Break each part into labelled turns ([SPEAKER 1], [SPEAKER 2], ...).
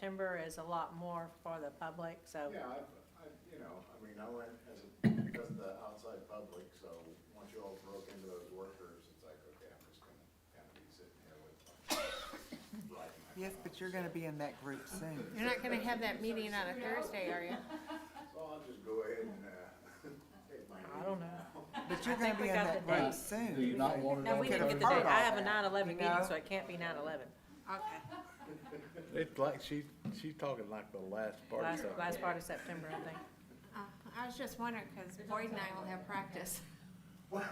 [SPEAKER 1] September is a lot more for the public, so.
[SPEAKER 2] Yeah, I went as because of the outside public, so once you all broke into those workers, it's like, okay, I'm just gonna kind of be sitting here with writing my
[SPEAKER 3] Yes, but you're gonna be in that group soon.
[SPEAKER 4] You're not gonna have that meeting on a Thursday, are you?
[SPEAKER 2] So I'll just go ahead and, take my.
[SPEAKER 1] I don't know.
[SPEAKER 3] But you're
[SPEAKER 1] I think
[SPEAKER 3] gonna be
[SPEAKER 1] we
[SPEAKER 3] in
[SPEAKER 1] got
[SPEAKER 3] that
[SPEAKER 1] the
[SPEAKER 3] group
[SPEAKER 1] date.
[SPEAKER 3] soon.
[SPEAKER 5] Do you not want it
[SPEAKER 1] No,
[SPEAKER 5] on
[SPEAKER 1] we didn't get the
[SPEAKER 3] Heard
[SPEAKER 1] date. I
[SPEAKER 3] all
[SPEAKER 1] have a
[SPEAKER 3] that,
[SPEAKER 1] 9/11
[SPEAKER 3] you
[SPEAKER 1] meeting,
[SPEAKER 3] know?
[SPEAKER 1] so it can't be 9/11.
[SPEAKER 4] Okay.
[SPEAKER 5] It's like she's talking like the last part of something.
[SPEAKER 1] Last part of September, I think.
[SPEAKER 4] I was just wondering, cause Boyd and I will have practice
[SPEAKER 5] What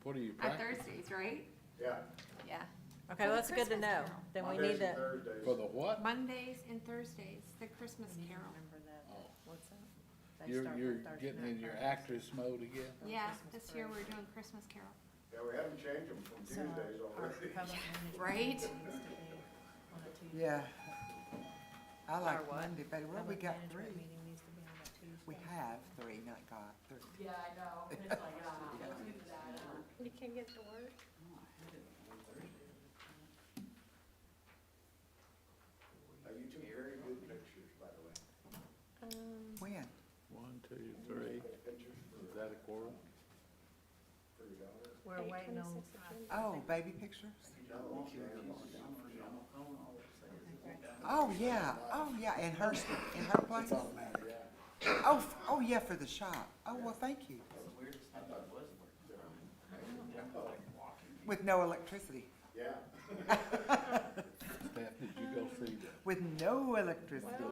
[SPEAKER 5] are you
[SPEAKER 4] on
[SPEAKER 5] practicing?
[SPEAKER 4] Thursdays, right?
[SPEAKER 2] Yeah.
[SPEAKER 4] Yeah.
[SPEAKER 1] Okay, well, that's good to know. Then we need
[SPEAKER 2] Mondays and
[SPEAKER 1] to.
[SPEAKER 2] Thursdays.
[SPEAKER 5] For the what?
[SPEAKER 4] Mondays and Thursdays, the Christmas
[SPEAKER 1] We need to
[SPEAKER 4] Carol.
[SPEAKER 1] remember that.
[SPEAKER 5] Oh.
[SPEAKER 1] What's that? They
[SPEAKER 5] You're
[SPEAKER 1] start
[SPEAKER 5] you're
[SPEAKER 1] that Thursday
[SPEAKER 5] getting
[SPEAKER 1] night
[SPEAKER 5] in your
[SPEAKER 1] practice.
[SPEAKER 5] actress mode again?
[SPEAKER 4] Yeah,
[SPEAKER 1] Christmas
[SPEAKER 4] this year
[SPEAKER 1] parade.
[SPEAKER 4] we're doing Christmas Carol.
[SPEAKER 2] Yeah, we haven't changed them from
[SPEAKER 1] So
[SPEAKER 2] Tuesdays
[SPEAKER 1] our
[SPEAKER 2] already.
[SPEAKER 1] public meeting
[SPEAKER 4] Right?
[SPEAKER 1] needs to be on a Tuesday.
[SPEAKER 3] Yeah. I like
[SPEAKER 1] Or what?
[SPEAKER 3] Monday better. Well, we
[SPEAKER 1] Public
[SPEAKER 3] got
[SPEAKER 1] management
[SPEAKER 3] 3.
[SPEAKER 1] meeting needs to be on a Tuesday.
[SPEAKER 3] We have 3, not got 3.
[SPEAKER 6] Yeah, I know, it's like, let's do that.
[SPEAKER 4] You can't get to work?
[SPEAKER 2] You took very good pictures, by the way.
[SPEAKER 3] When?
[SPEAKER 5] 1, 2, 3.
[SPEAKER 2] Pictures
[SPEAKER 5] Is that a quorum?
[SPEAKER 2] for your daughter.
[SPEAKER 1] We're waiting on.
[SPEAKER 3] Oh, baby pictures?
[SPEAKER 2] No,
[SPEAKER 3] Oh, yeah. Oh, yeah. In her place? Oh, yeah, for the shop. Oh, well, thank you. With no electricity.
[SPEAKER 2] Yeah.
[SPEAKER 5] Steph, did you go see that?
[SPEAKER 3] With no electricity.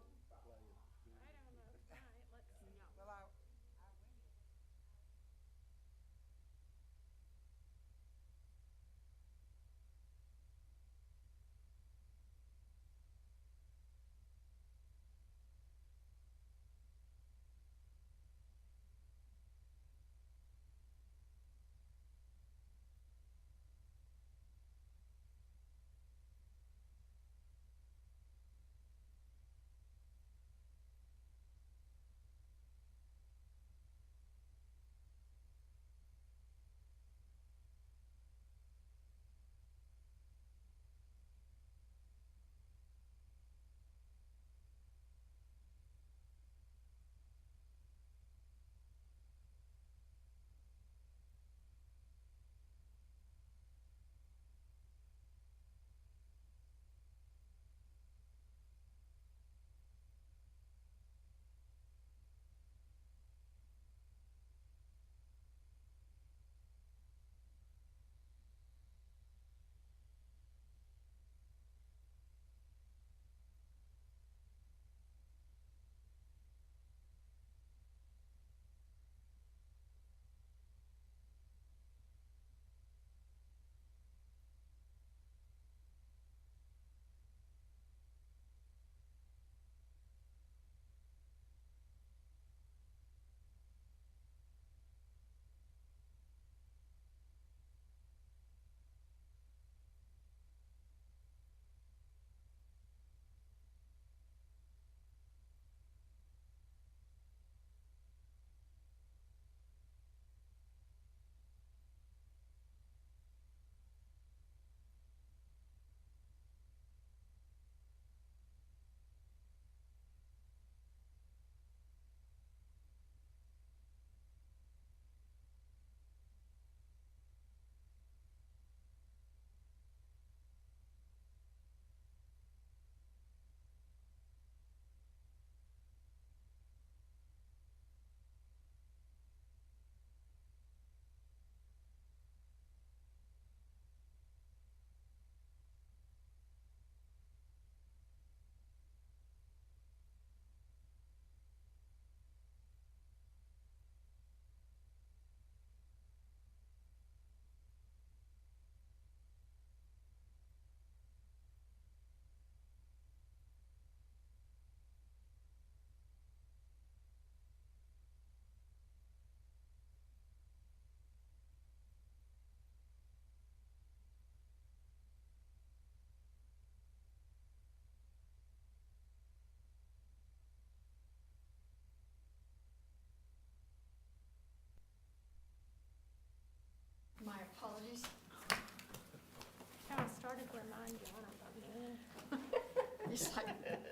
[SPEAKER 7] It's like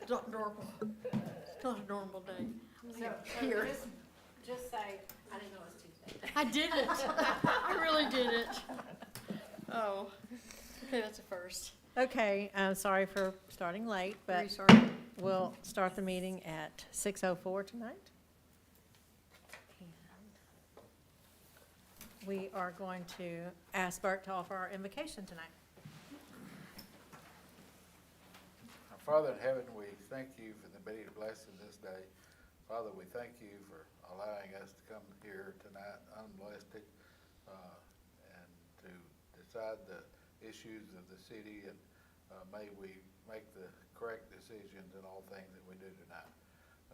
[SPEAKER 7] not normal. It's not a normal day.
[SPEAKER 4] So
[SPEAKER 7] Here.
[SPEAKER 4] just say, I didn't know it was Tuesday.
[SPEAKER 7] I did it. I really did it. Oh, okay, that's a first.
[SPEAKER 1] Okay, I'm sorry for starting late,
[SPEAKER 7] Very
[SPEAKER 1] but
[SPEAKER 7] sorry.
[SPEAKER 1] we'll start the meeting at 6:04 tonight. And we are going to ask Bert to offer our invocation tonight.
[SPEAKER 5] Our Father in heaven, we thank you for the many blessings this day. Father, we thank you for allowing us to come here tonight unmolested and to decide the issues of the city, and may we make the correct decisions in all things that we do tonight.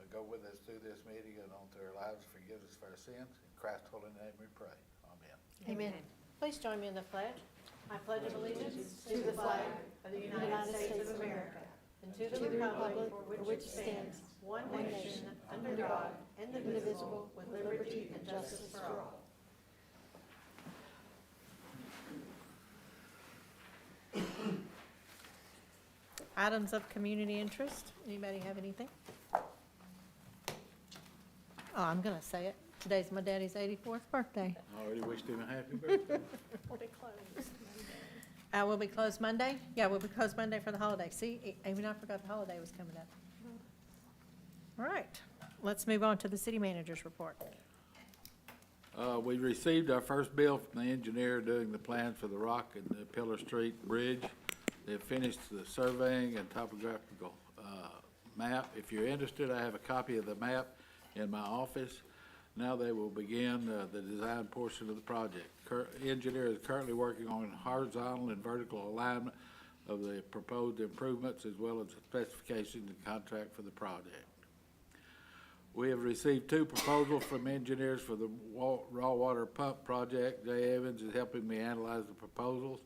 [SPEAKER 5] Go with us through this meeting and on through our lives. Forgive us for our sins. In Christ's holy name we pray. Amen.
[SPEAKER 7] Amen.
[SPEAKER 1] Please join me in the pledge. I pledge allegiance to the flag of the United States of America and to the republic for which it stands, one nation, under God, indivisible, with liberty and justice for all. Items of community interest. Anybody have anything? Oh, I'm gonna say it. Today's my daddy's 84th birthday.
[SPEAKER 5] Already wished him a happy birthday.
[SPEAKER 7] We'll be closed.
[SPEAKER 1] We'll be closed Monday? Yeah, we'll be closed Monday for the holiday. See, even I forgot the holiday was coming up. All right, let's move on to the city manager's report.
[SPEAKER 5] We received our first bill from the engineer doing the plans for the Rock and the Pillar Street Bridge. They've finished the surveying and topographical map. If you're interested, I have a copy of the map in my office. Now they will begin the design portion of the project. Engineer is currently working on horizontal and vertical alignment of the proposed improvements, as well as the specifications and contract for the project. We have received 2 proposals from engineers for the raw water pump project. Jay Evans is helping me analyze the proposals.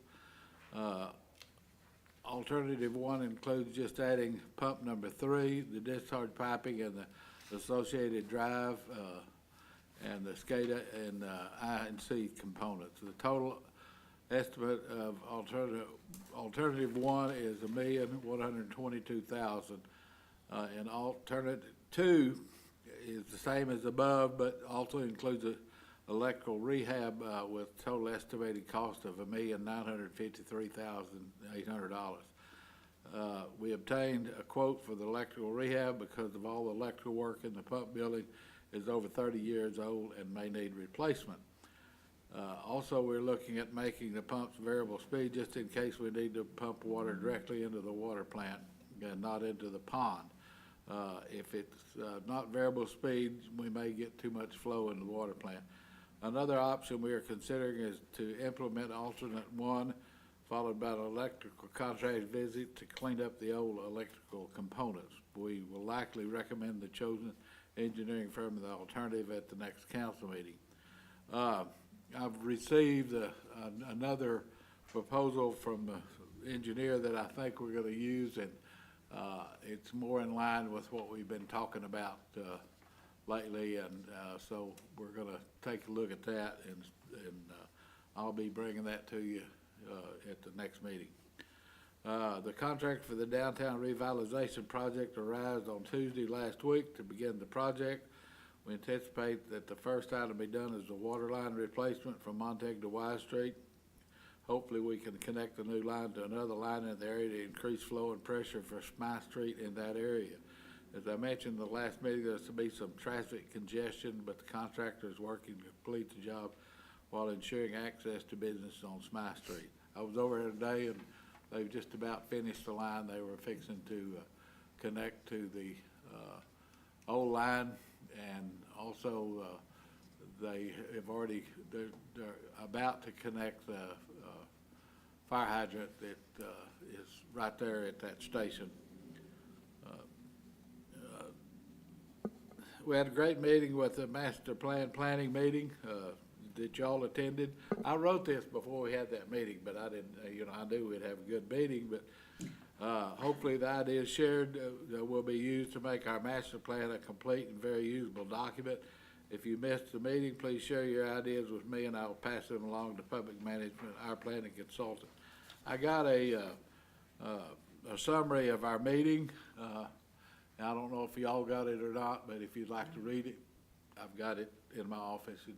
[SPEAKER 5] Alternative 1 includes just adding pump number 3, the discharge piping and the associated drive, and the SCADA and I and C components. The total estimate of alternative 1 is $1,122,000, and alternative 2 is the same as above, but also includes a electrical rehab with total estimated cost of $1,953,800. We obtained a quote for the electrical rehab because of all the electrical work in the pump building is over 30 years old and may need replacement. Also, we're looking at making the pumps variable speed just in case we need to pump water directly into the water plant and not into the pond. If it's not variable speed, we may get too much flow in the water plant. Another option we are considering is to implement alternate 1, followed by an electrical contract visit to clean up the old electrical components. We will likely recommend the chosen engineering firm of the alternative at the next council meeting. I've received another proposal from the engineer that I think we're going to use, and it's more in line with what we've been talking about lately, and so we're going to take a look at that, and I'll be bringing that to you at the next meeting. The contract for the downtown revitalization project arrived on Tuesday last week to begin the project. We anticipate that the first item to be done is the water line replacement from Montague to Y Street. Hopefully we can connect the new line to another line in the area to increase flow and pressure for Smythe Street in that area. As I mentioned in the last meeting, there's to be some traffic congestion, but the contractor is working to complete the job while ensuring access to business on Smythe Street. I was over there today, and they've just about finished the line. They were fixing to connect to the old line, and also they have already, they're about to connect the fire hydrant that is right there at that station. We had a great meeting with the master plan planning meeting that y'all attended. I wrote this before we had that meeting, but I didn't, I knew we'd have a good meeting, but hopefully the ideas shared will be used to make our master plan a complete and very usable document. If you missed the meeting, please share your ideas with me, and I will pass them along to public management, our planning consultant. I got a a summary of our meeting. I don't know if y'all got it or not, but if you'd like to read it, I've got it in my office and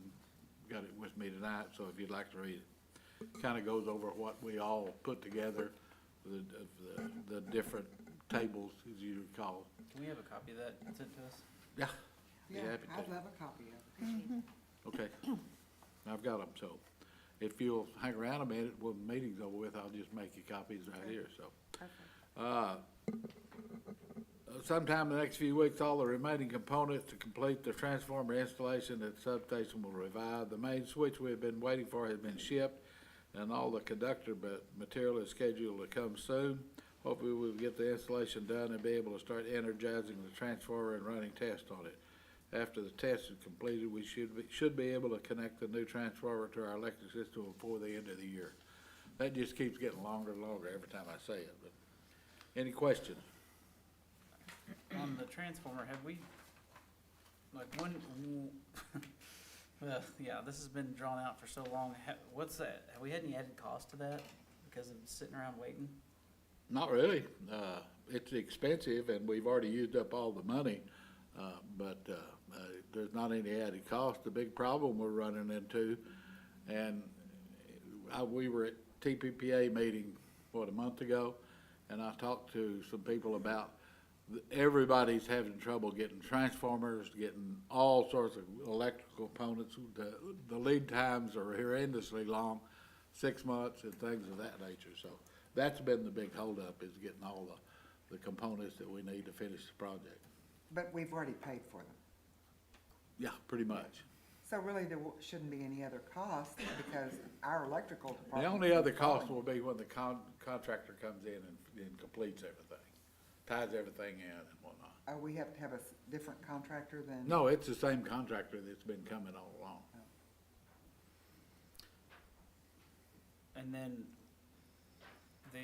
[SPEAKER 5] got it with me tonight, so if you'd like to read it. Kind of goes over what we all put together, the different tables, as you recall.
[SPEAKER 8] Can we have a copy of that sent to us?
[SPEAKER 5] Yeah. be
[SPEAKER 3] Yeah,
[SPEAKER 5] happy to.
[SPEAKER 3] I'd love a copy of it.
[SPEAKER 5] Okay, I've got them, so if you'll hang around a minute, when the meeting's over with, I'll just make you copies right here, so. Sometime in the next few weeks, all the remaining components to complete the transformer installation at the substation will revive. The main switch we have been waiting for has been shipped, and all the conductor material is scheduled to come soon. Hopefully, we'll get the installation done and be able to start energizing the transformer and running tests on it. After the test is completed, we should be able to connect the new transformer to our electric system before the end of the year. That just keeps getting longer and longer every time I say it, but any questions?
[SPEAKER 8] On the transformer, have we, like, when, well, yeah, this has been drawn out for so long. What's that? Have we had any added cost to that because of sitting around waiting?
[SPEAKER 5] Not really. It's expensive, and we've already used up all the money, but there's not any added cost. The big problem we're running into, and we were at TPPA meeting, a month ago, and I talked to some people about everybody's having trouble getting transformers, getting all sorts of electrical components. The lead times are horrendously long, 6 months and things of that nature. So that's been the big holdup, is getting all the components that we need to finish the project.
[SPEAKER 3] But we've already paid for them.
[SPEAKER 5] Yeah, pretty much.
[SPEAKER 3] So really, there shouldn't be any other cost because our electrical department.
[SPEAKER 5] The only other cost will be when the contractor comes in and completes everything, ties everything in and whatnot.
[SPEAKER 3] We have to have a different contractor than?
[SPEAKER 5] No, it's the same contractor that's been coming all along.
[SPEAKER 8] And then the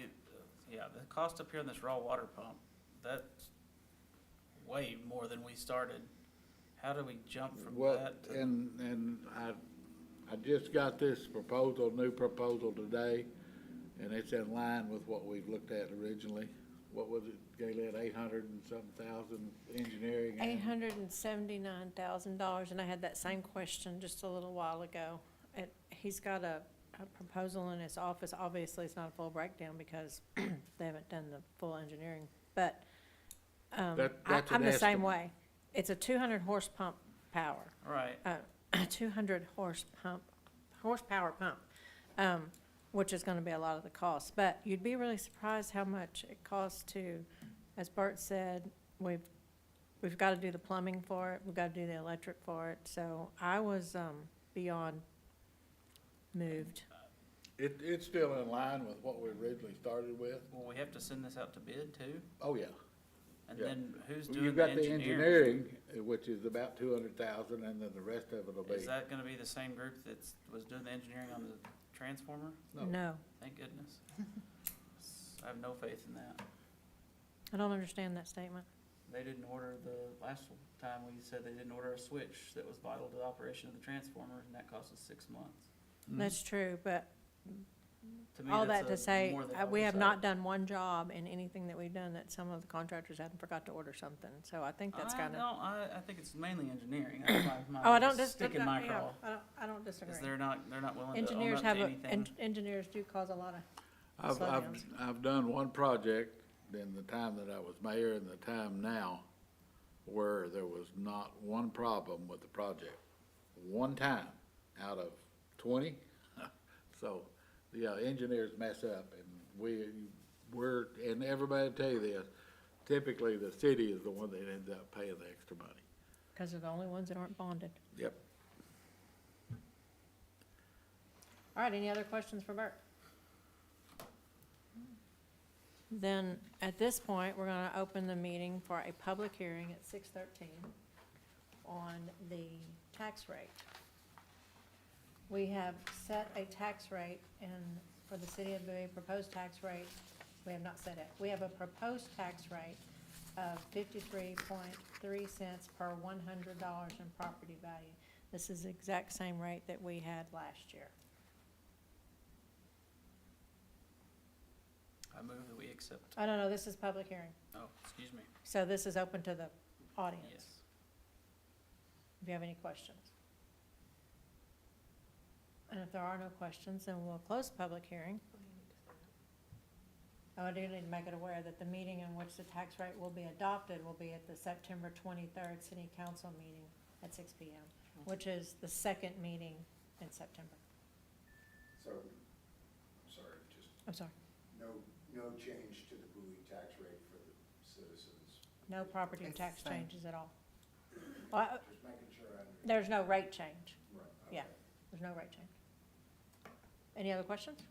[SPEAKER 8] cost up here on this raw water pump, that's way more than we started. How do we jump from
[SPEAKER 5] Well,
[SPEAKER 8] that to?
[SPEAKER 5] and I just got this new proposal today, and it's in line with what we've looked at originally. What was it, Gayla, 800 and something thousand engineering? and-
[SPEAKER 1] $879,000, and I had that same question just a little while ago. He's got a proposal in his office. Obviously, it's not a full breakdown because they haven't done the full engineering, but
[SPEAKER 5] That's
[SPEAKER 1] I'm
[SPEAKER 5] an
[SPEAKER 1] the same
[SPEAKER 5] estimate.
[SPEAKER 1] way. It's a 200 horse pump power,
[SPEAKER 8] Right,
[SPEAKER 1] 200 horsepower pump, which is gonna be a lot of the cost. But you'd be really surprised how much it costs to, as Bert said, we've gotta do the plumbing for it, we've gotta do the electric for it. So I was, beyond moved.
[SPEAKER 5] It's still in line with what we originally started with.
[SPEAKER 8] well, we have to send this out to bid too,
[SPEAKER 5] Oh, yeah.
[SPEAKER 8] and
[SPEAKER 5] Yeah.
[SPEAKER 8] then who's doing
[SPEAKER 5] You've
[SPEAKER 8] the
[SPEAKER 5] got the
[SPEAKER 8] engineering?
[SPEAKER 5] engineering, which is about 200,000, and then the rest of it'll be.
[SPEAKER 8] Is that gonna be the same group that was doing the engineering on the transformer?
[SPEAKER 1] No,
[SPEAKER 8] Thank goodness. I have no faith in that.
[SPEAKER 1] I don't understand that statement.
[SPEAKER 8] They didn't order last time we said they didn't order a switch that was vital to the operation of the transformer, and that cost us 6 months.
[SPEAKER 1] That's true, but
[SPEAKER 8] To me,
[SPEAKER 1] all that
[SPEAKER 8] that's
[SPEAKER 1] to say,
[SPEAKER 8] more than
[SPEAKER 1] we have
[SPEAKER 8] oversight.
[SPEAKER 1] not done one job in anything that we've done that some of the contractors hadn't forgot to order something. So I think that's kind of.
[SPEAKER 8] I think it's mainly engineering. That's my
[SPEAKER 1] Oh, I don't
[SPEAKER 8] stick in my craw.
[SPEAKER 1] I don't disagree.
[SPEAKER 8] Is they're not willing to own
[SPEAKER 1] Engineers
[SPEAKER 8] up to
[SPEAKER 1] have
[SPEAKER 8] anything.
[SPEAKER 1] engineers do cause a lot of
[SPEAKER 5] I've
[SPEAKER 1] slowdowns.
[SPEAKER 5] done one project in the time that I was mayor and the time now where there was not one problem with the project. One time out of 20. So, yeah, engineers mess up, and and everybody tell you this, typically the city is the one that ends up paying the extra money.
[SPEAKER 1] Because they're the only ones that aren't bonded.
[SPEAKER 5] Yep.
[SPEAKER 1] All right, any other questions for Bert? Then, at this point, we're gonna open the meeting for a public hearing at 6:13 on the tax rate. We have set a tax rate for the City of Bowie, proposed tax rate, we have not set it. We have a proposed tax rate of 53.3 cents per $100 in property value. This is the exact same rate that we had last year.
[SPEAKER 8] I move that we accept?
[SPEAKER 1] I don't know, this is public hearing,
[SPEAKER 8] Oh, excuse me.
[SPEAKER 1] so this is open to the audience,
[SPEAKER 8] Yes.
[SPEAKER 1] if you have any questions. And if there are no questions, then we'll close the public hearing. Oh, I do need to make it aware that the meeting in which the tax rate will be adopted will be at the September 23rd city council meeting at 6 PM, which is the second meeting in September.
[SPEAKER 2] So, sorry, just
[SPEAKER 1] I'm sorry,
[SPEAKER 2] no change to the Bowie tax rate for the citizens.
[SPEAKER 1] no property
[SPEAKER 3] It's
[SPEAKER 1] tax
[SPEAKER 3] the same.
[SPEAKER 1] changes at all. Well,
[SPEAKER 2] Just making sure I understand.
[SPEAKER 1] there's no rate change,
[SPEAKER 2] Right,
[SPEAKER 1] yeah.
[SPEAKER 2] okay.
[SPEAKER 1] There's no rate change. Any other questions?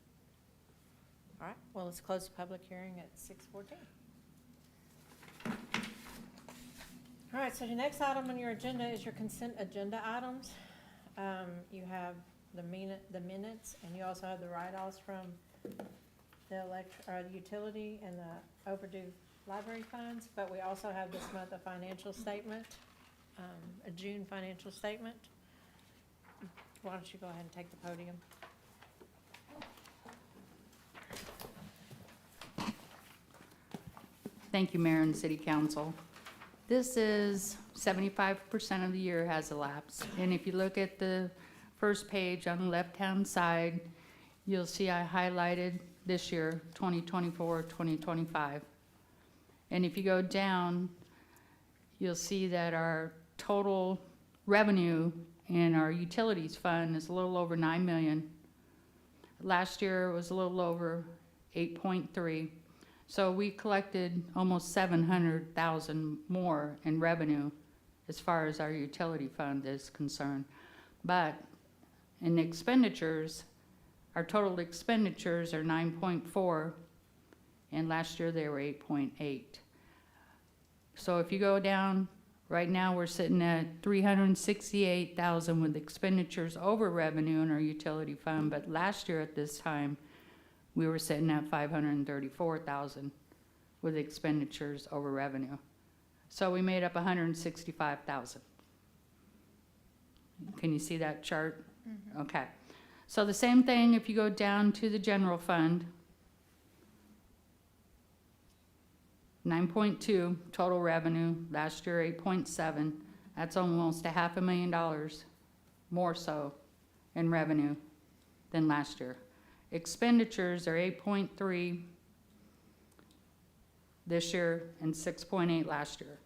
[SPEAKER 1] All right, well, let's close the public hearing at 6:14. All right, so the next item on your agenda is your consent agenda items. You have the minutes, and you also have the write-offs from the the utility and the overdue library funds, but we also have this month a financial statement, a June financial statement. Why don't you go ahead and take the podium?
[SPEAKER 9] Thank you, Mayor and City Council. This is 75% of the year has elapsed. And if you look at the first page on the left-hand side, you'll see I highlighted this year, 2024, 2025. And if you go down, you'll see that our total revenue in our utilities fund is a little over 9 million. Last year it was a little over 8.3. So we collected almost 700,000 more in revenue as far as our utility fund is concerned. But in expenditures, our total expenditures are 9.4, and last year they were 8.8. So if you go down, right now we're sitting at 368,000 with expenditures over revenue in our utility fund, but last year at this time, we were sitting at 534,000 with expenditures over revenue. So we made up 165,000. Can you see that chart? Okay. So the same thing if you go down to the general fund. 9.2 total revenue, last year 8.7. That's almost $500,000 more so in revenue than last year. Expenditures are 8.3 this year and 6.8 last year.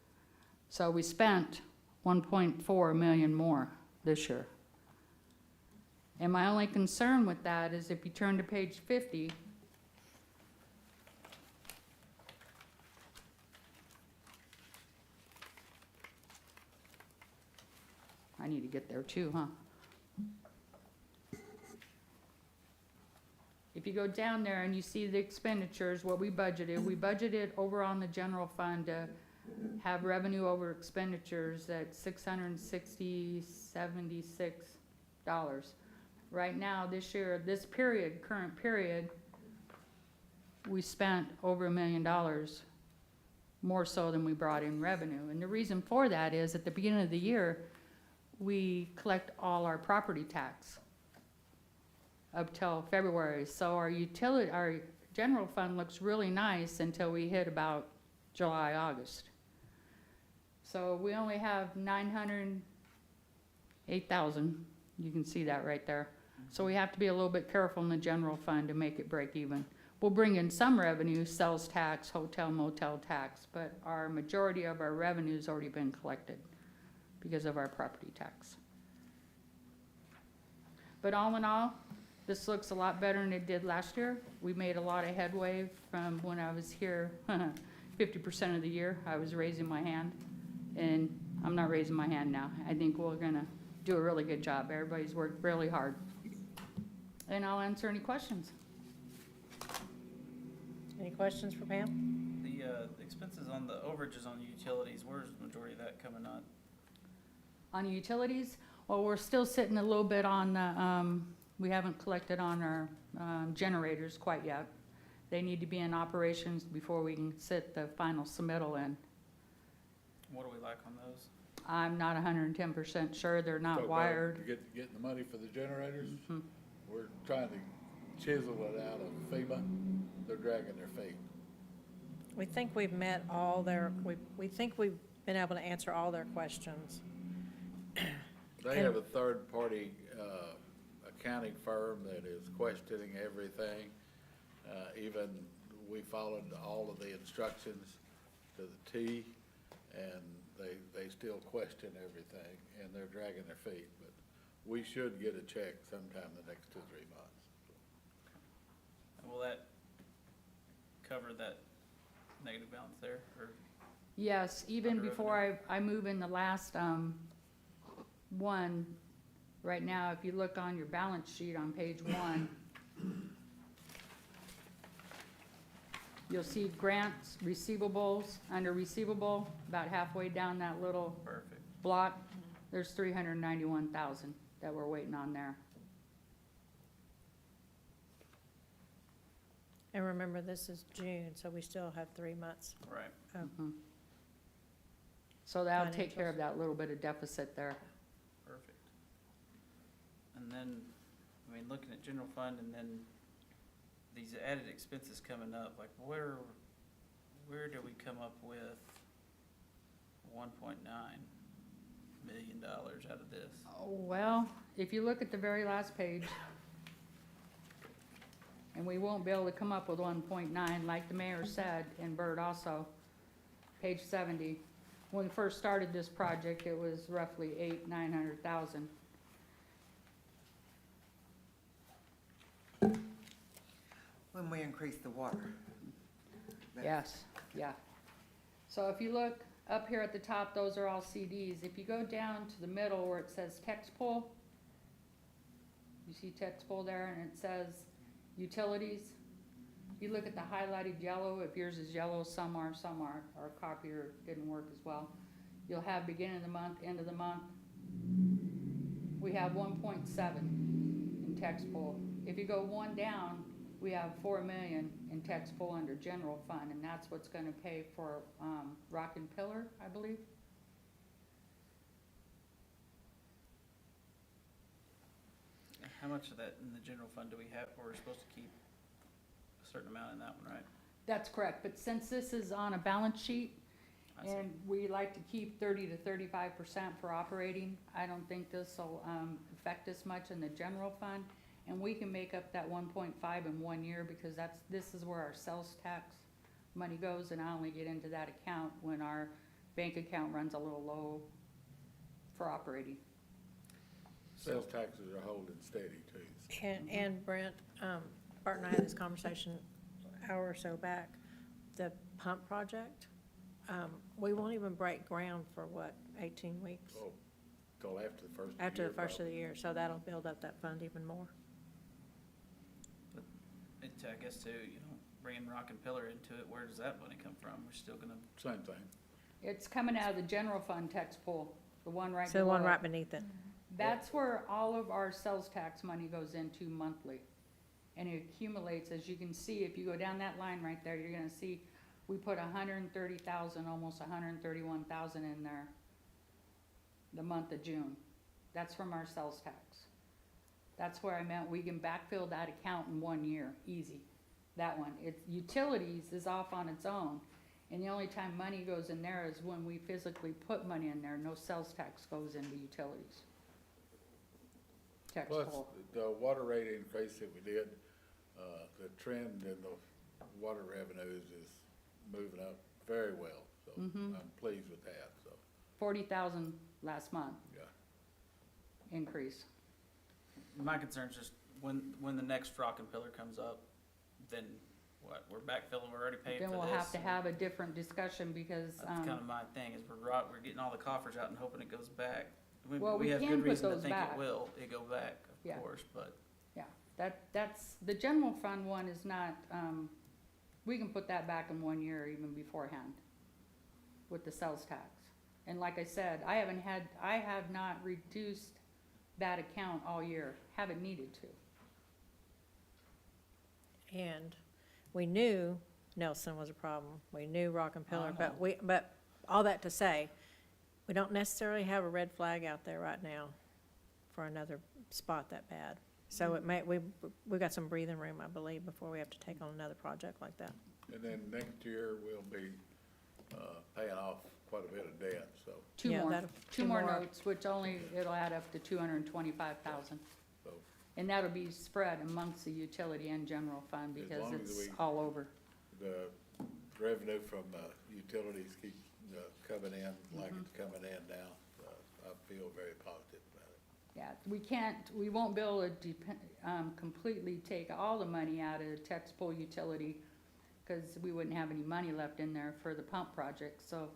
[SPEAKER 9] So we spent 1.4 million more this year. And my only concern with that is if you turn to page 50, I need to get there too, huh? If you go down there and you see the expenditures, what we budgeted over on the general fund to have revenue over expenditures at $676. Right now, this year, this period, current period, we spent over $1 million more so than we brought in revenue. And the reason for that is at the beginning of the year, we collect all our property tax up till February. So our general fund looks really nice until we hit about July, August. So we only have 908,000. You can see that right there. So we have to be a little bit careful in the general fund to make it break even. We'll bring in some revenue, sales tax, hotel, motel tax, but our majority of our revenue's already been collected because of our property tax. But all in all, this looks a lot better than it did last year. We made a lot of headway from when I was here. 50% of the year, I was raising my hand, and I'm not raising my hand now. I think we're gonna do a really good job. Everybody's worked really hard. And I'll answer any questions.
[SPEAKER 1] Any questions for Pam?
[SPEAKER 8] The expenses on the overages on the utilities, where's the majority of that coming on?
[SPEAKER 9] On utilities, well, we're still sitting a little bit on the, we haven't collected on our generators quite yet. They need to be in operations before we can sit the final submittal in.
[SPEAKER 8] What do we like on those?
[SPEAKER 9] I'm not 110% sure. They're not
[SPEAKER 5] Talk about
[SPEAKER 9] wired.
[SPEAKER 5] Getting the money for the generators.
[SPEAKER 9] Mhm.
[SPEAKER 5] We're trying to chisel it out of FEMA. They're dragging their feet.
[SPEAKER 1] We think we've met all their, we think we've been able to answer all their questions.
[SPEAKER 5] They have a third-party accounting firm that is questioning everything. Even we followed all of the instructions to the T, and they still question everything, and they're dragging their feet. But we should get a check sometime the next 2 or 3 months.
[SPEAKER 8] Will that cover that negative balance there, or?
[SPEAKER 9] Yes, even
[SPEAKER 8] Under
[SPEAKER 9] before I move in the last, one, right now, if you look on your balance sheet on page 1, you'll see grants, receivables, under receivable, about halfway down that little
[SPEAKER 8] Perfect.
[SPEAKER 9] block, there's 391,000 that we're waiting on there.
[SPEAKER 1] And remember, this is June, so we still have 3 months.
[SPEAKER 8] Right.
[SPEAKER 1] of-
[SPEAKER 9] So that'll take care
[SPEAKER 1] Financials.
[SPEAKER 9] of that little bit of deficit there.
[SPEAKER 8] Perfect. And then, I mean, looking at general fund and then these added expenses coming up, like where do we come up with $1.9 million out of this?
[SPEAKER 9] Oh, well, if you look at the very last page, and we won't be able to come up with 1.9, like the mayor said, and Bert also, page 70. When we first started this project, it was roughly 900,000.
[SPEAKER 3] When we increase the water. That's-
[SPEAKER 9] Yes, yeah. So if you look up here at the top, those are all CDs. If you go down to the middle where it says text pool, you see text pool there, and it says utilities. You look at the highlighted yellow, if yours is yellow, some are, our copier didn't work as well. You'll have beginning of the month, end of the month. We have 1.7 in text pool. If you go one down, we have 4 million in text pool under general fund, and that's what's gonna pay for, Rock and Pillar, I believe.
[SPEAKER 8] How much of that in the general fund do we have, or we're supposed to keep a certain amount in that one, right?
[SPEAKER 9] That's correct, but since this is on a balance sheet,
[SPEAKER 8] I see.
[SPEAKER 9] and we like to keep 30 to 35% for operating, I don't think this'll, affect us much in the general fund. And we can make up that 1.5 in 1 year, because this is where our sales tax money goes, and I only get into that account when our bank account runs a little low for operating.
[SPEAKER 5] Sales taxes are holding steady too. so.
[SPEAKER 1] And Brent, Bart and I had this conversation an hour or so back. The pump project, we won't even break ground for what, 18 weeks?
[SPEAKER 5] Oh, till after the first of the
[SPEAKER 1] After
[SPEAKER 5] year,
[SPEAKER 1] the first of
[SPEAKER 5] probably.
[SPEAKER 1] the year, so that'll build up that fund even more.
[SPEAKER 8] I guess too, bringing Rock and Pillar into it, where does that money come from? We're still gonna,
[SPEAKER 5] Same thing.
[SPEAKER 9] It's coming out of the general fund text pool, the one right
[SPEAKER 1] So the one
[SPEAKER 9] below it.
[SPEAKER 1] right beneath it.
[SPEAKER 9] That's where all of our sales tax money goes into monthly. And it accumulates, as you can see, if you go down that line right there, you're gonna see, we put 130,000, almost 131,000 in there the month of June. That's from our sales tax. That's where I meant we can backfill that account in 1 year, easy. That one, utilities is off on its own. And the only time money goes in there is when we physically put money in there, no sales tax goes into utilities. Tax
[SPEAKER 5] Plus,
[SPEAKER 9] pool.
[SPEAKER 5] the water rate increase that we did, the trend in the water revenues is moving up very well. So
[SPEAKER 9] Mhm.
[SPEAKER 5] I'm pleased with that, so,
[SPEAKER 9] 40,000 last month
[SPEAKER 5] yeah.
[SPEAKER 9] increase.
[SPEAKER 8] my concern's just when the next Rock and Pillar comes up, then what, we're backfilling, we're already paying for
[SPEAKER 9] Then
[SPEAKER 8] this.
[SPEAKER 9] we'll have to
[SPEAKER 8] and
[SPEAKER 9] have a different discussion because,
[SPEAKER 8] That's kind of my thing, is we're getting all the coffers out and hoping it goes back.
[SPEAKER 9] Well, we
[SPEAKER 8] have
[SPEAKER 9] can
[SPEAKER 8] good
[SPEAKER 9] put
[SPEAKER 8] reason to
[SPEAKER 9] those
[SPEAKER 8] think
[SPEAKER 9] back.
[SPEAKER 8] it will go back,
[SPEAKER 9] Yeah.
[SPEAKER 8] of course, but
[SPEAKER 9] yeah, that's, the general fund one is not, we can put that back in 1 year even beforehand with the sales tax. And like I said, I have not reduced that account all year, haven't needed to.
[SPEAKER 1] And we knew Nelson was a problem. We knew Rock and Pillar,
[SPEAKER 9] know.
[SPEAKER 1] but all that to say, we don't necessarily have a red flag out there right now for another spot that bad. So it may, we got some breathing room, I believe, before we have to take on another project like that.
[SPEAKER 5] And then next year, we'll be, paying off quite a bit of debt, so,
[SPEAKER 9] Two
[SPEAKER 1] Yeah,
[SPEAKER 9] more,
[SPEAKER 1] that'll-
[SPEAKER 9] two more notes, which only, it'll add up to 225,000.
[SPEAKER 5] so.
[SPEAKER 9] And that'll be spread amongst the utility and general fund
[SPEAKER 5] As
[SPEAKER 9] because
[SPEAKER 5] long as
[SPEAKER 9] it's
[SPEAKER 5] we-
[SPEAKER 9] all over.
[SPEAKER 5] The revenue from utilities keep coming in like
[SPEAKER 9] Mm-hmm.
[SPEAKER 5] it's coming in now. I feel very positive about it.
[SPEAKER 9] Yeah, we won't be able to completely take all the money out of Tex Pool utility because we wouldn't have any money left in there for the pump project. So,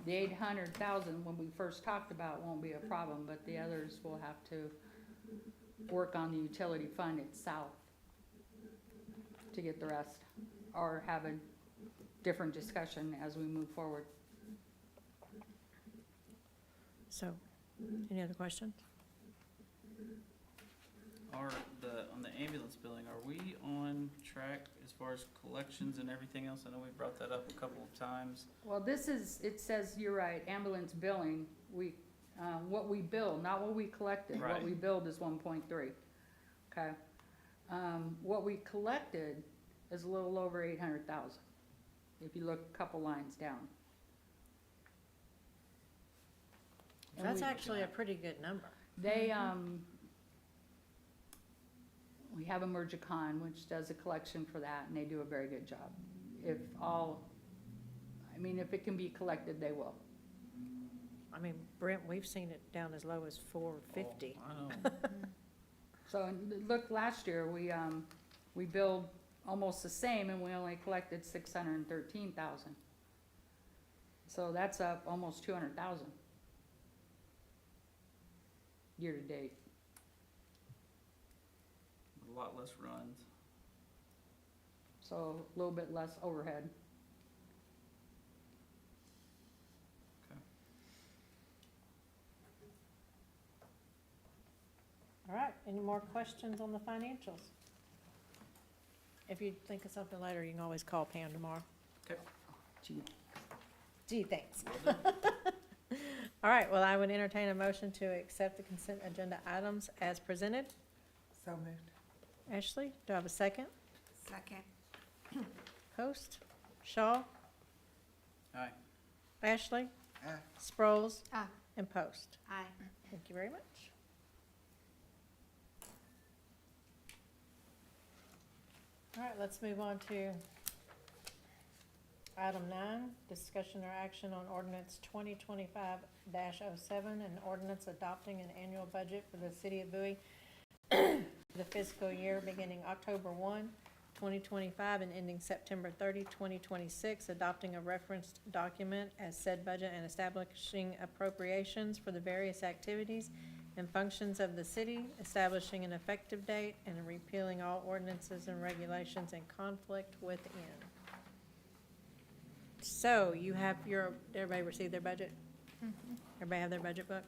[SPEAKER 9] the 800,000, when we first talked about, won't be a problem, but the others will have to work on the utility fund itself to get the rest, or have a different discussion as we move forward.
[SPEAKER 1] So, any other questions?
[SPEAKER 8] On the ambulance billing, are we on track as far as collections and everything else? I know we brought that up a couple of times.
[SPEAKER 9] Well, it says, you're right, ambulance billing, what we billed, not what we collected. What
[SPEAKER 8] Right.
[SPEAKER 9] we billed is 1.3, okay? What we collected is a little over 800,000, if you look a couple lines down. And
[SPEAKER 1] That's
[SPEAKER 9] we-
[SPEAKER 1] actually a pretty good number.
[SPEAKER 9] They, we have Emergicon, which does a collection for that, and they do a very good job. If it can be collected, they will.
[SPEAKER 1] I mean, Brent, we've seen it down as low as 450.
[SPEAKER 8] Oh, I know.
[SPEAKER 9] So, and look, last year, we billed almost the same, and we only collected 613,000. So that's up almost 200,000 year to date.
[SPEAKER 8] A lot less runs.
[SPEAKER 9] So a little bit less overhead.
[SPEAKER 8] Okay.
[SPEAKER 1] All right, any more questions on the financials? If you think of something later, you can always call Pam tomorrow.
[SPEAKER 8] Okay.
[SPEAKER 1] Gee, thanks. All right, well, I would entertain a motion to accept the consent agenda items as presented.
[SPEAKER 3] So moved.
[SPEAKER 1] Ashley, do I have a second?
[SPEAKER 4] Second.
[SPEAKER 1] Post, Shaw,
[SPEAKER 8] Aye.
[SPEAKER 1] Ashley,
[SPEAKER 3] Ah,
[SPEAKER 1] Sproles,
[SPEAKER 4] Ah.
[SPEAKER 1] and Post.
[SPEAKER 4] Aye.
[SPEAKER 1] Thank you very much. All right, let's move on to item 9, discussion or action on ordinance 2025-07, an ordinance adopting an annual budget for the City of Bowie the fiscal year beginning October 1, 2025 and ending September 30, 2026, adopting a referenced document as said budget and establishing appropriations for the various activities and functions of the city, establishing an effective date, and repealing all ordinances and regulations in conflict within. So you have everybody received their budget? Everybody have their budget book?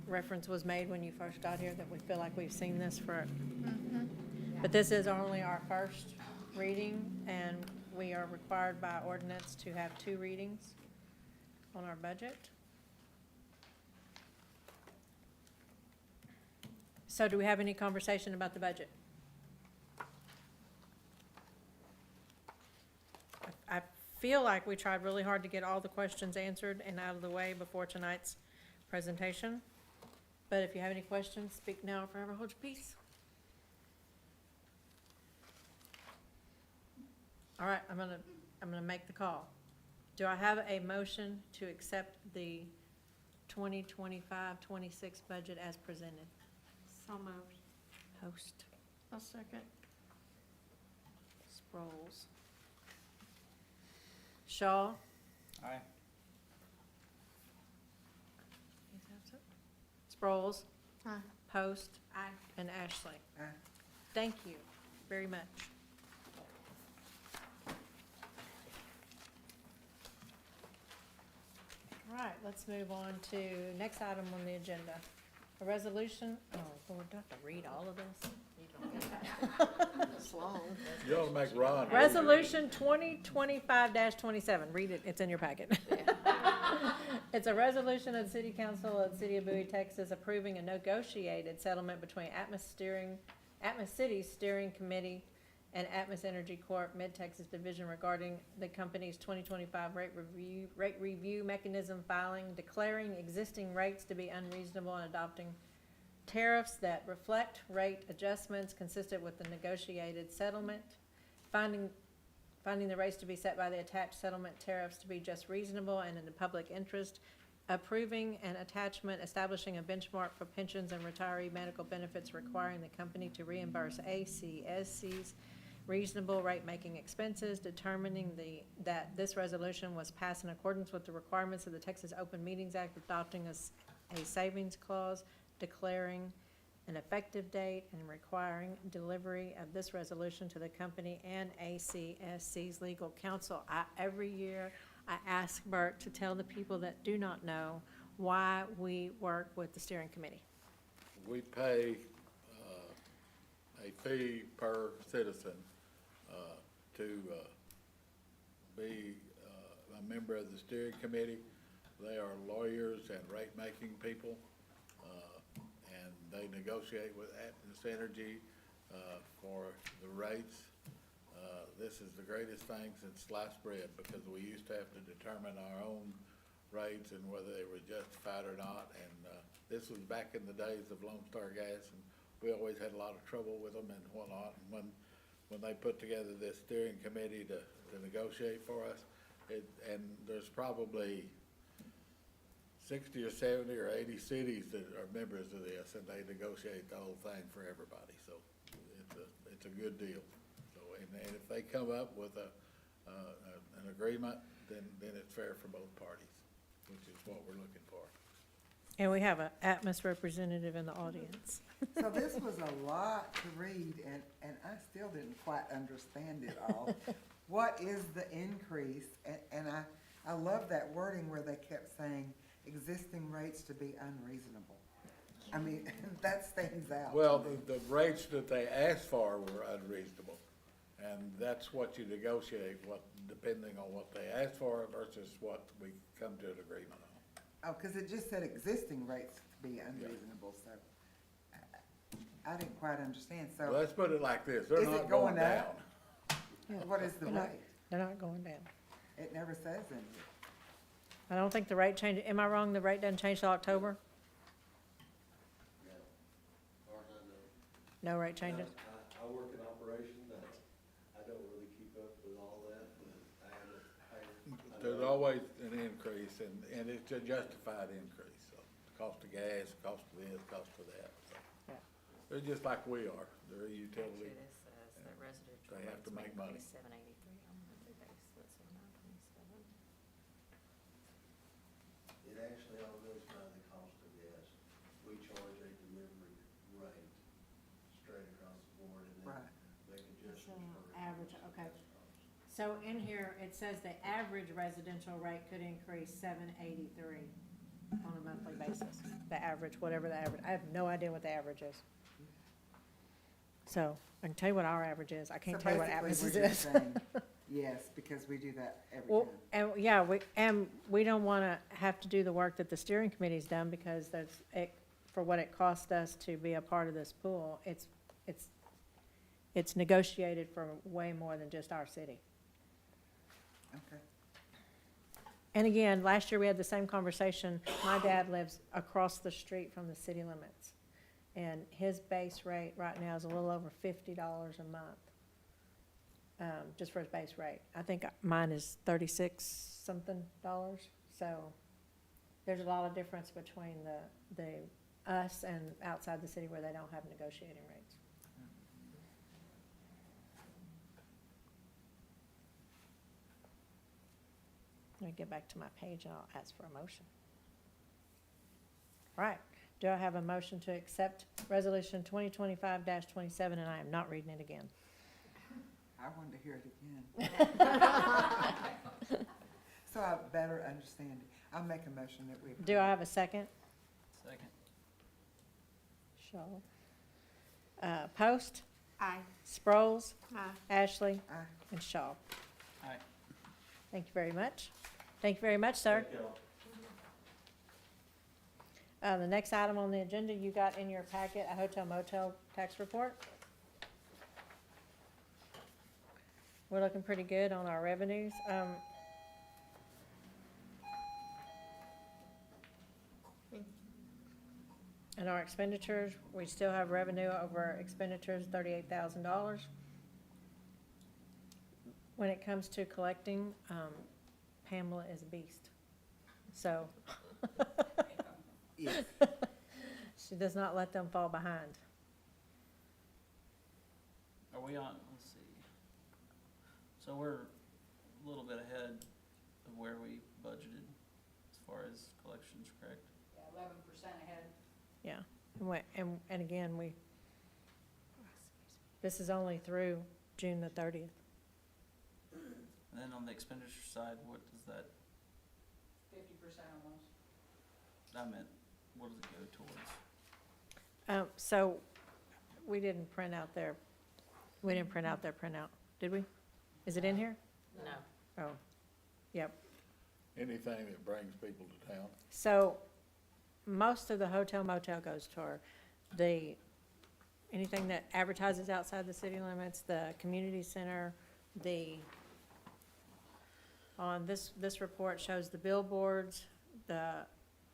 [SPEAKER 1] Reference was made when you first got here that we feel like we've seen this for, but this is only our first reading, and we are required by ordinance to have 2 readings on our budget. So do we have any conversation about the budget? I feel like we tried really hard to get all the questions answered and out of the way before tonight's presentation. But if you have any questions, speak now or forever hold your peace. All right, I'm gonna make the call. Do I have a motion to accept the 2025-26 budget as presented?
[SPEAKER 4] So moved.
[SPEAKER 1] Host,
[SPEAKER 7] I'll second.
[SPEAKER 1] Sproles. Shaw.
[SPEAKER 8] Aye.
[SPEAKER 1] Sproles.
[SPEAKER 4] Aye.
[SPEAKER 1] Post.
[SPEAKER 4] Aye.
[SPEAKER 1] And Ashley.
[SPEAKER 3] ah.
[SPEAKER 1] Thank you very much. All right, let's move on to next item on the agenda. A resolution, oh, Lord, do I have to read all of this?
[SPEAKER 5] You ought to make Ron.
[SPEAKER 1] Resolution 2025-27, read it, it's in your packet. It's a resolution of the City Council of the City of Bowie, Texas, approving a negotiated settlement between Atmos City Steering Committee and Atmos Energy Corp. Mid-Tex Division regarding the company's 2025 rate review mechanism filing, declaring existing rates to be unreasonable and adopting tariffs that reflect rate adjustments consistent with the negotiated settlement, finding the rates to be set by the attached settlement tariffs to be just reasonable and in the public interest, approving an attachment establishing a benchmark for pensions and retiree medical benefits requiring the company to reimburse ACSC's reasonable rate-making expenses, determining that this resolution was passed in accordance with the requirements of the Texas Open Meetings Act, adopting a savings clause, declaring an effective date, and requiring delivery of this resolution to the company and ACSC's legal counsel. Every year, I ask Bert to tell the people that do not know why we work with the steering committee.
[SPEAKER 5] We pay a fee per citizen to be a member of the steering committee. They are lawyers and rate-making people, and they negotiate with Atmos Energy for the rates. This is the greatest thing since sliced bread, because we used to have to determine our own rates and whether they were justified or not. And this was back in the days of Lone Star Gas, and we always had a lot of trouble with them and whatnot. And when they put together this steering committee to negotiate for us, and there's probably 60 or 70 or 80 cities that are members of this, and they negotiate the whole thing for everybody. So it's a good deal. So, and if they come up with an agreement, then it's fair for both parties, which is what we're looking for.
[SPEAKER 1] And we have an Atmos representative in the audience.
[SPEAKER 3] So this was a lot to read, and I still didn't quite understand it all. What is the increase? And I love that wording where they kept saying existing rates to be unreasonable. I mean, that stands out.
[SPEAKER 5] Well, the rates that they asked for were unreasonable, and that's what you negotiate, depending on what they asked for versus what we come to an agreement on.
[SPEAKER 3] Oh, because it just said existing rates to be unreasonable, so I didn't quite understand, so.
[SPEAKER 5] Well, let's put it like this, they're
[SPEAKER 3] Is it
[SPEAKER 5] not going
[SPEAKER 3] going
[SPEAKER 5] down.
[SPEAKER 3] up? What is the
[SPEAKER 1] They're not-
[SPEAKER 3] rate?
[SPEAKER 1] They're not going down.
[SPEAKER 3] It never says in here.
[SPEAKER 1] I don't think the rate change, am I wrong, the rate doesn't change till October? No rate changes?
[SPEAKER 10] I work in operations, I don't really keep up with all that, but I haven't hired.
[SPEAKER 5] There's always an increase, and it's a justified increase, so the cost of gas, cost of this, cost of that. So
[SPEAKER 1] Yeah.
[SPEAKER 5] they're just like we are, they're a utility.
[SPEAKER 4] Actually, this says that residential
[SPEAKER 5] They have to
[SPEAKER 4] rates
[SPEAKER 5] make
[SPEAKER 4] may
[SPEAKER 5] money.
[SPEAKER 4] increase 783 on a monthly basis, let's see, 927.
[SPEAKER 10] It actually all goes by the cost of gas. We charge a delivery rate straight across the board and then
[SPEAKER 3] Right.
[SPEAKER 10] make adjustments for.
[SPEAKER 1] average,
[SPEAKER 10] gas
[SPEAKER 1] okay.
[SPEAKER 10] costs.
[SPEAKER 1] So in here, it says the average residential rate could increase 783 on a monthly basis. The average, whatever the average, I have no idea what the average is. So I can tell you what our average is. I can't
[SPEAKER 3] So
[SPEAKER 1] tell you what
[SPEAKER 3] basically,
[SPEAKER 1] Atmos
[SPEAKER 3] we're just
[SPEAKER 1] is.
[SPEAKER 3] saying yes, because we do that every
[SPEAKER 1] Well,
[SPEAKER 3] time.
[SPEAKER 1] and, yeah, we don't wanna have to do the work that the steering committee's done, because for what it cost us to be a part of this pool, it's negotiated for way more than just our city.
[SPEAKER 3] Okay.
[SPEAKER 1] And again, last year we had the same conversation. My dad lives across the street from the city limits, and his base rate right now is a little over $50 a month, just for his base rate. I think mine is 36 something dollars. So there's a lot of difference between us and outside the city where they don't have negotiating rates. Let me get back to my page and I'll ask for a motion. All right, do I have a motion to accept Resolution 2025-27, and I am not reading it again?
[SPEAKER 3] I wanted to hear it again. So I better understand it. I'll make a motion that we.
[SPEAKER 1] Do I have a second?
[SPEAKER 8] Second.
[SPEAKER 1] Shaw. Post,
[SPEAKER 4] Aye.
[SPEAKER 1] Sproles,
[SPEAKER 4] Aye.
[SPEAKER 1] Ashley,
[SPEAKER 3] Aye.
[SPEAKER 1] and Shaw.
[SPEAKER 8] Aye.
[SPEAKER 1] Thank you very much. Thank you very much, sir.
[SPEAKER 10] Thank y'all.
[SPEAKER 1] The next item on the agenda, you got in your packet a hotel motel tax report. we're looking pretty good on our revenues. And our expenditures, we still have revenue over expenditures, $38,000. When it comes to collecting, Pamela is a beast. So,
[SPEAKER 3] Yes.
[SPEAKER 1] she does not let them fall behind.
[SPEAKER 8] Are we on, let's see. So we're a little bit ahead of where we budgeted as far as collections, correct?
[SPEAKER 9] 11% ahead.
[SPEAKER 1] Yeah, and again, this is only through June the 30th.
[SPEAKER 8] And then on the expenditure side, what does that,
[SPEAKER 9] 50% almost.
[SPEAKER 8] I meant, what does it go towards?
[SPEAKER 1] So, we didn't print out their printout, did we? Is it in here?
[SPEAKER 7] No.
[SPEAKER 1] Oh, yep.
[SPEAKER 5] Anything that brings people to town.
[SPEAKER 1] So, most of the hotel motel goes toward anything that advertises outside the city limits, the community center, on this report shows the billboards, the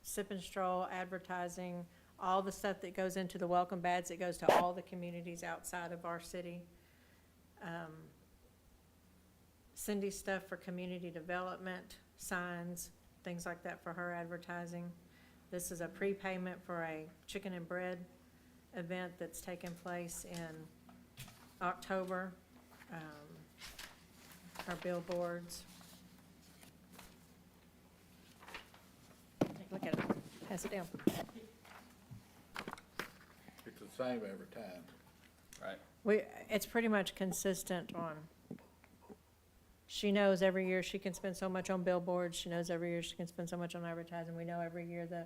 [SPEAKER 1] sip and stroll advertising, all the stuff that goes into the welcome badge that goes to all the communities outside of our city. Cindy's stuff for community development, signs, things like that for her advertising. This is a prepayment for a chicken and bread event that's taking place in October. Our billboards. Take a look at it, pass it down.
[SPEAKER 5] It's the same every time.
[SPEAKER 8] Right.
[SPEAKER 1] It's pretty much consistent on, she knows every year she can spend so much on billboards, she knows every year she can spend so much on advertising. We know every year the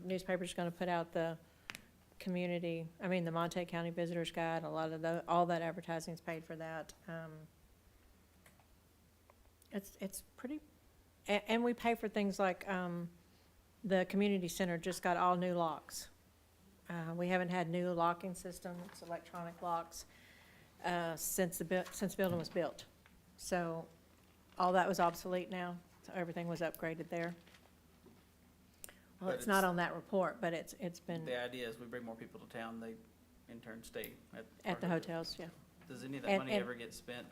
[SPEAKER 1] newspaper's gonna put out the Montague County Visitors Guide, all that advertising's paid for that. It's pretty, and we pay for things like, the community center just got all new locks. We haven't had new locking systems, electronic locks, since the building was built. So all that was obsolete now, so everything was upgraded there. Well,
[SPEAKER 8] But
[SPEAKER 1] it's not
[SPEAKER 8] it's-
[SPEAKER 1] on that report, but it's been
[SPEAKER 8] The idea is we bring more people to town, they in turn stay
[SPEAKER 1] at the hotels, yeah.
[SPEAKER 8] Does any of that
[SPEAKER 1] And-
[SPEAKER 8] money
[SPEAKER 1] and-
[SPEAKER 8] ever get spent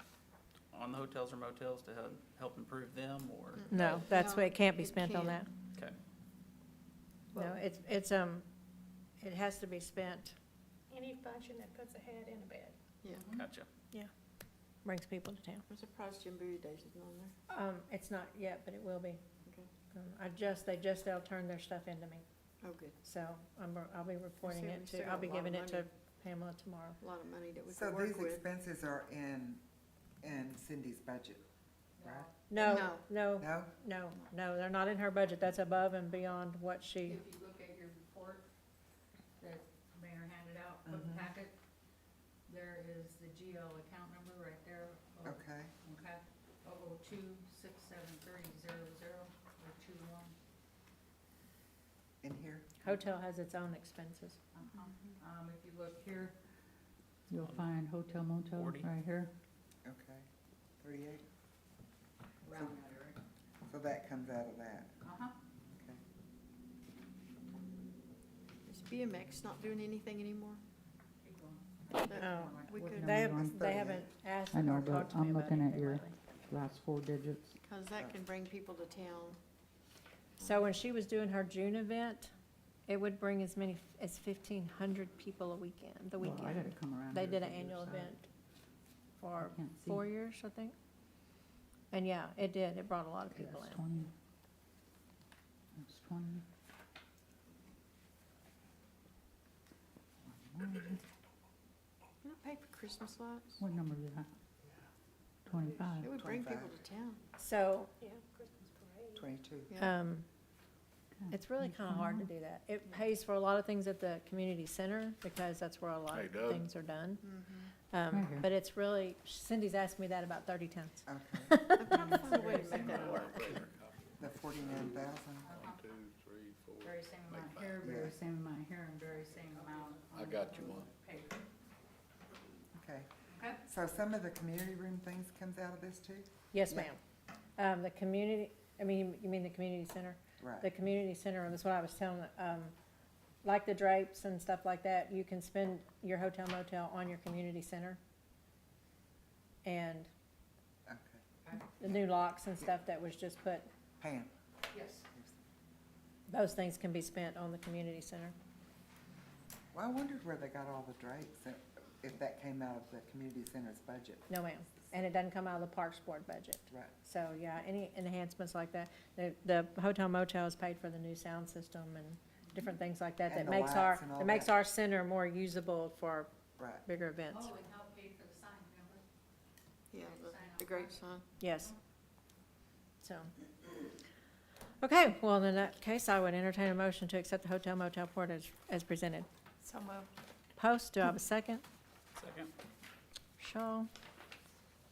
[SPEAKER 8] on the hotels or motels to help improve them, or?
[SPEAKER 1] No, that's
[SPEAKER 11] No,
[SPEAKER 1] what, it can't be
[SPEAKER 11] it
[SPEAKER 1] spent on that.
[SPEAKER 11] can't.
[SPEAKER 8] Okay,
[SPEAKER 1] No, it has to be spent. Any function that puts a head in a bed.
[SPEAKER 11] Yeah,
[SPEAKER 8] gotcha.
[SPEAKER 1] Brings people to town.
[SPEAKER 11] I'm surprised Jim Bowie Days isn't on there.
[SPEAKER 1] It's not yet, but it will be.
[SPEAKER 11] Okay.
[SPEAKER 1] They just all turned their stuff into me,
[SPEAKER 11] Oh, good.
[SPEAKER 1] so I'll be reporting
[SPEAKER 11] See, we
[SPEAKER 1] it
[SPEAKER 11] still
[SPEAKER 1] to,
[SPEAKER 11] got
[SPEAKER 1] I'll be
[SPEAKER 11] a lot of
[SPEAKER 1] giving it to
[SPEAKER 11] money.
[SPEAKER 1] Pamela tomorrow.
[SPEAKER 11] A lot of money that we
[SPEAKER 3] So
[SPEAKER 11] could
[SPEAKER 3] these
[SPEAKER 11] work with.
[SPEAKER 3] expenses are in Cindy's budget, right?
[SPEAKER 1] No,
[SPEAKER 11] No.
[SPEAKER 3] No?
[SPEAKER 1] they're not in her budget, that's above and beyond what she,
[SPEAKER 9] If you look at your report that Mayor handed out, for the
[SPEAKER 3] Mhm.
[SPEAKER 9] packet, there is the GL account number right there.
[SPEAKER 3] Okay.
[SPEAKER 9] Okay, 002-673-00 or 21.
[SPEAKER 3] In here?
[SPEAKER 1] hotel has its own expenses.
[SPEAKER 9] If you look here, you'll find hotel motel
[SPEAKER 8] 40.
[SPEAKER 9] right here,
[SPEAKER 3] Okay. 38?
[SPEAKER 9] around that area.
[SPEAKER 3] So that comes out of that.
[SPEAKER 9] Uh-huh.
[SPEAKER 3] Okay.
[SPEAKER 11] Is BMX not doing anything anymore?
[SPEAKER 9] Keep going.
[SPEAKER 11] That-
[SPEAKER 1] Oh,
[SPEAKER 11] We
[SPEAKER 9] What
[SPEAKER 11] could,
[SPEAKER 9] number?
[SPEAKER 1] They haven't asked
[SPEAKER 9] I know,
[SPEAKER 1] or
[SPEAKER 9] but
[SPEAKER 1] talked to
[SPEAKER 9] I'm
[SPEAKER 1] me about
[SPEAKER 9] looking at
[SPEAKER 1] anything
[SPEAKER 9] your-
[SPEAKER 1] lately.
[SPEAKER 9] Last 4 digits.
[SPEAKER 11] because that can bring people to town.
[SPEAKER 1] So when she was doing her June event, it would bring as many as 1,500 people a weekend, the
[SPEAKER 9] Well, I gotta
[SPEAKER 1] weekend.
[SPEAKER 9] come around
[SPEAKER 1] They
[SPEAKER 9] here
[SPEAKER 1] did
[SPEAKER 9] to
[SPEAKER 1] an
[SPEAKER 9] the
[SPEAKER 1] annual
[SPEAKER 9] side.
[SPEAKER 1] event for
[SPEAKER 9] I can't see.
[SPEAKER 1] 4 years, I think. And yeah, it did, it brought a lot of people
[SPEAKER 9] That's
[SPEAKER 1] in.
[SPEAKER 9] 20. That's 20.
[SPEAKER 11] You don't pay for Christmas lights?
[SPEAKER 9] What number is that? 25.
[SPEAKER 11] It would bring
[SPEAKER 3] 25.
[SPEAKER 11] people to town.
[SPEAKER 1] So,
[SPEAKER 3] 22.
[SPEAKER 11] Yeah.
[SPEAKER 9] Okay.
[SPEAKER 1] it's really
[SPEAKER 9] Page
[SPEAKER 1] kind of hard to
[SPEAKER 9] 21.
[SPEAKER 1] do that. It pays for a lot of things at the community center, because that's where a lot
[SPEAKER 5] Hey,
[SPEAKER 1] of
[SPEAKER 5] Doug.
[SPEAKER 1] things are done.
[SPEAKER 11] Mhm.
[SPEAKER 9] Right here.
[SPEAKER 1] But it's really, Cindy's asked me that about 30 times.
[SPEAKER 3] Okay.
[SPEAKER 11] I'm trying to find a way to make that work.
[SPEAKER 3] The 49,000?
[SPEAKER 5] 1, 2, 3, 4.
[SPEAKER 9] Very same amount
[SPEAKER 5] Make
[SPEAKER 9] here,
[SPEAKER 3] Yeah.
[SPEAKER 9] very same amount here, and very same amount.
[SPEAKER 5] I
[SPEAKER 9] on
[SPEAKER 5] got
[SPEAKER 9] the
[SPEAKER 5] you one.
[SPEAKER 9] paper.
[SPEAKER 3] Okay.
[SPEAKER 9] Okay.
[SPEAKER 3] So some of the community room things comes out of this too?
[SPEAKER 1] Yes,
[SPEAKER 3] Yeah.
[SPEAKER 1] ma'am. The community, you mean the community center?
[SPEAKER 3] Right.
[SPEAKER 1] The community center, that's what I was telling, like the drapes and stuff like that, you can spend your hotel motel on your community center. And
[SPEAKER 3] Okay.
[SPEAKER 1] the new locks and stuff that was just put,
[SPEAKER 3] Pam?
[SPEAKER 8] Yes.
[SPEAKER 1] those things can be spent on the community center.
[SPEAKER 3] Well, I wondered where they got all the drapes, if that came out of the community center's budget.
[SPEAKER 1] No, ma'am. And it doesn't come out of the Parks Board budget.
[SPEAKER 3] Right.
[SPEAKER 1] So, yeah, any enhancements like that, the hotel motel is paid for the new sound system and different things like that,
[SPEAKER 3] And
[SPEAKER 1] that
[SPEAKER 3] the
[SPEAKER 1] makes
[SPEAKER 3] lights and all
[SPEAKER 1] that makes
[SPEAKER 3] that.
[SPEAKER 1] our center more usable for
[SPEAKER 3] Right.
[SPEAKER 1] bigger events.
[SPEAKER 9] Oh, and help pay for the sign, remember?
[SPEAKER 11] Yeah, the great sign.
[SPEAKER 1] Yes. So, okay, well, in that case, I would entertain a motion to accept the hotel motel report as presented.
[SPEAKER 4] So moved.
[SPEAKER 1] Post, do I have a second?
[SPEAKER 8] Second.
[SPEAKER 1] Shaw.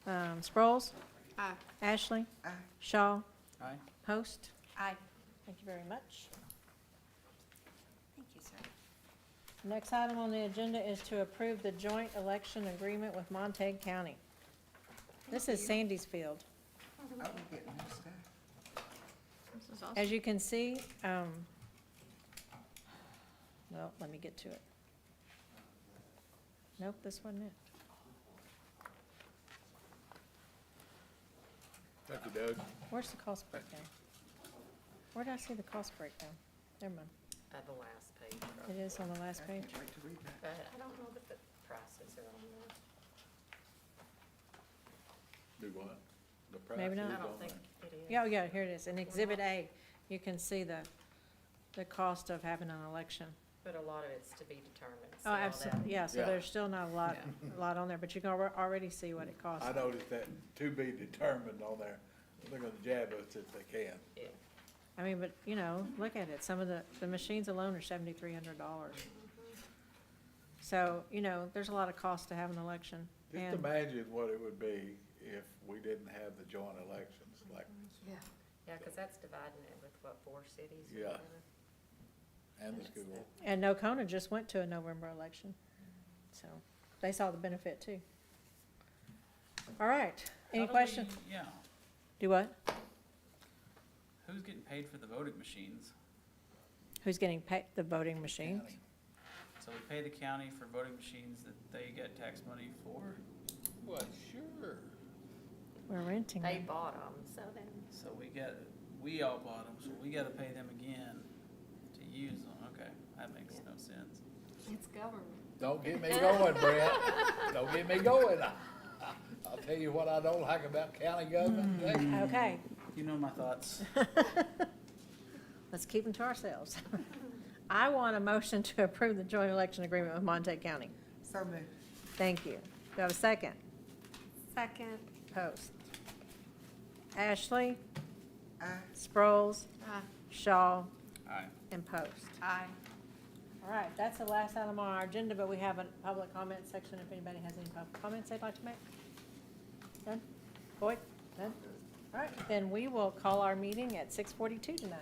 [SPEAKER 1] Sproles?
[SPEAKER 11] Aye.
[SPEAKER 1] Ashley?
[SPEAKER 3] Aye.
[SPEAKER 1] Shaw?
[SPEAKER 8] Aye.
[SPEAKER 1] Post?
[SPEAKER 4] Aye.
[SPEAKER 1] Thank you very much.
[SPEAKER 4] Thank you, sir.
[SPEAKER 1] Next item on the agenda is to approve the joint election agreement with Montague County. This is Sandy's field.
[SPEAKER 3] Oh, we're getting more stuff.
[SPEAKER 11] This is awesome.
[SPEAKER 1] As you can see, well, let me get to it. Nope, this wasn't it.
[SPEAKER 5] Thank you, Doug.
[SPEAKER 1] Where's the cost breakdown? Where did I see the cost breakdown? Never mind.
[SPEAKER 12] The last page,
[SPEAKER 1] It is on the last
[SPEAKER 3] I
[SPEAKER 1] page.
[SPEAKER 3] can't wait to read that.
[SPEAKER 12] but I don't know that the prices are on there.
[SPEAKER 5] Do what? The price
[SPEAKER 1] Maybe not.
[SPEAKER 5] is
[SPEAKER 12] I don't
[SPEAKER 5] on
[SPEAKER 12] think
[SPEAKER 5] there.
[SPEAKER 12] it is.
[SPEAKER 1] Yeah, oh, yeah, here it is. In Exhibit A, you can see the cost of having an election.
[SPEAKER 12] But a lot of it's to be determined.
[SPEAKER 1] Oh,
[SPEAKER 12] all that-
[SPEAKER 1] absolutely, yeah, so
[SPEAKER 5] Yeah.
[SPEAKER 1] there's still not a lot on there, but you can already see what it costs.
[SPEAKER 5] I noticed that to be determined on there. They're gonna jab us if they can.
[SPEAKER 12] Yeah.
[SPEAKER 1] I mean, but, look at it, some of the machines alone are $7,300. So, there's a lot of cost to have an election.
[SPEAKER 5] Just
[SPEAKER 1] And,
[SPEAKER 5] imagine what it would be if we didn't have the joint elections, like,
[SPEAKER 12] Yeah, because that's dividing it with what, 4 cities? or
[SPEAKER 5] Yeah.
[SPEAKER 12] whatever?
[SPEAKER 5] and the school.
[SPEAKER 1] and Nocona just went to a November election, so they saw the benefit too. All right, any
[SPEAKER 8] How do
[SPEAKER 1] questions?
[SPEAKER 8] we- Yeah.
[SPEAKER 1] Do what?
[SPEAKER 8] Who's getting paid for the voting machines?
[SPEAKER 1] Who's getting paid, the voting machines?
[SPEAKER 5] County.
[SPEAKER 8] So we pay the county for voting machines that they get tax money for.
[SPEAKER 5] Well, sure.
[SPEAKER 1] We're renting
[SPEAKER 12] They
[SPEAKER 1] them.
[SPEAKER 12] bought them, so then,
[SPEAKER 8] So we all bought them, so we gotta pay them again to use them. Okay, that makes no sense.
[SPEAKER 4] It's government.
[SPEAKER 5] Don't get me going, Brent. Don't get me going. I'll tell you what I don't like about county government.
[SPEAKER 1] Okay,
[SPEAKER 8] You know my thoughts.
[SPEAKER 1] let's keep them to ourselves. I want a motion to approve the joint election agreement with Montague County.
[SPEAKER 3] So moved.
[SPEAKER 1] Thank you. Do I have a second?
[SPEAKER 4] Second.
[SPEAKER 1] Post. Ashley,
[SPEAKER 3] Aye.
[SPEAKER 1] Sproles,
[SPEAKER 11] Aye.
[SPEAKER 1] Shaw,
[SPEAKER 8] Aye.
[SPEAKER 1] and Post.
[SPEAKER 4] Aye.
[SPEAKER 1] All right, that's the last item on our agenda, but we have a public comment section if anybody has any public comments they'd like to make. None? Boyd? None? All right, then we will call our meeting at 6:42 tonight.